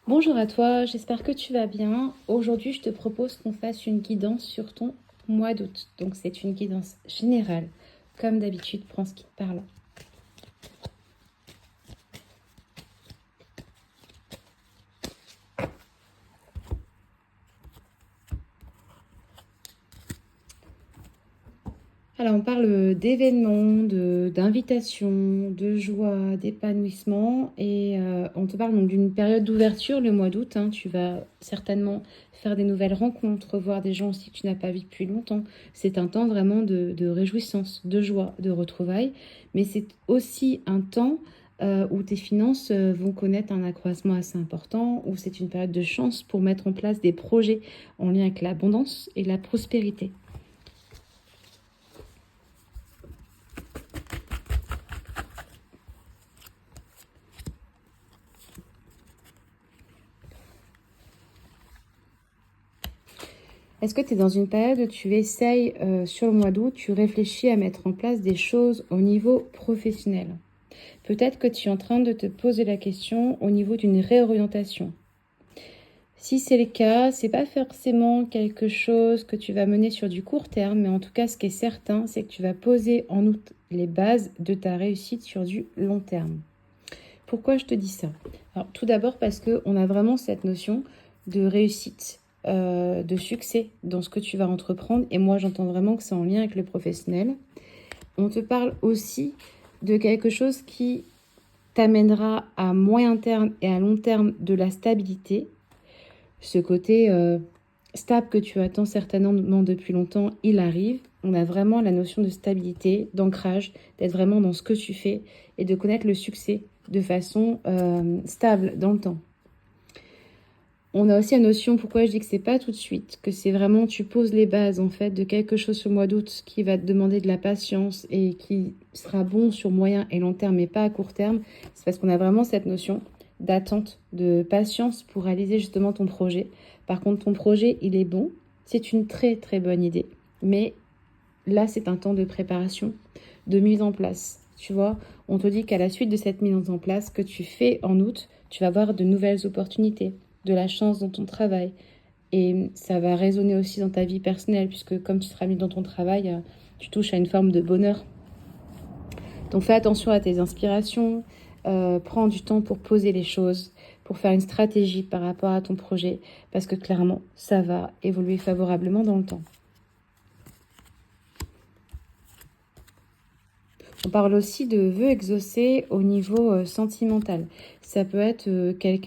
Bonjour à toi, j'espère que tu vas bien. Aujourd'hui, je te propose qu'on fasse une guidance sur ton mois d'août. Donc, c'est une guidance générale. Comme d'habitude, prends ce qui te parle. Alors, on parle d'événements, d'invitations, de joie, d'épanouissement. Et on te parle donc d'une période d'ouverture, le mois d'août, hein. Tu vas certainement faire des nouvelles rencontres, voir des gens aussi que tu n'as pas vus depuis longtemps. C'est un temps vraiment de réjouissance, de joie, de retrouvailles. Mais c'est aussi un temps où tes finances vont connaître un accroissement assez important, où c'est une période de chance pour mettre en place des projets en lien avec l'abondance et la prospérité. Est-ce que tu es dans une période où tu essayes, sur le mois d'août, tu réfléchis à mettre en place des choses au niveau professionnel? Peut-être que tu es en train de te poser la question au niveau d'une réorientation. Si c'est le cas, c'est pas forcément quelque chose que tu vas mener sur du court terme, mais en tout cas, ce qui est certain, c'est que tu vas poser en août les bases de ta réussite sur du long terme. Pourquoi je te dis ça? Alors, tout d'abord parce qu'on a vraiment cette notion de réussite, de succès dans ce que tu vas entreprendre. Et moi, j'entends vraiment que c'est en lien avec le professionnel. On te parle aussi de quelque chose qui t'amènera à moyen terme et à long terme de la stabilité. Ce côté stable que tu attends certainement depuis longtemps, il arrive. On a vraiment la notion de stabilité, d'ancrage, d'être vraiment dans ce que tu fais et de connaître le succès de façon stable dans le temps. On a aussi la notion, pourquoi je dis que c'est pas tout de suite, que c'est vraiment, tu poses les bases en fait de quelque chose ce mois d'août qui va te demander de la patience et qui sera bon sur moyen et long terme, mais pas à court terme. C'est parce qu'on a vraiment cette notion d'attente, de patience pour réaliser justement ton projet. Par contre, ton projet, il est bon, c'est une très très bonne idée, mais là, c'est un temps de préparation, de mise en place. Tu vois, on te dit qu'à la suite de cette mise en place que tu fais en août, tu vas avoir de nouvelles opportunités, de la chance dans ton travail. Et ça va résonner aussi dans ta vie personnelle, puisque comme tu seras mis dans ton travail, tu touches à une forme de bonheur. Donc fais attention à tes inspirations, prends du temps pour poser les choses, pour faire une stratégie par rapport à ton projet, parce que clairement, ça va évoluer favorablement dans le temps. On parle aussi de vœux exaucés au niveau sentimental. Ça peut être quelqu'un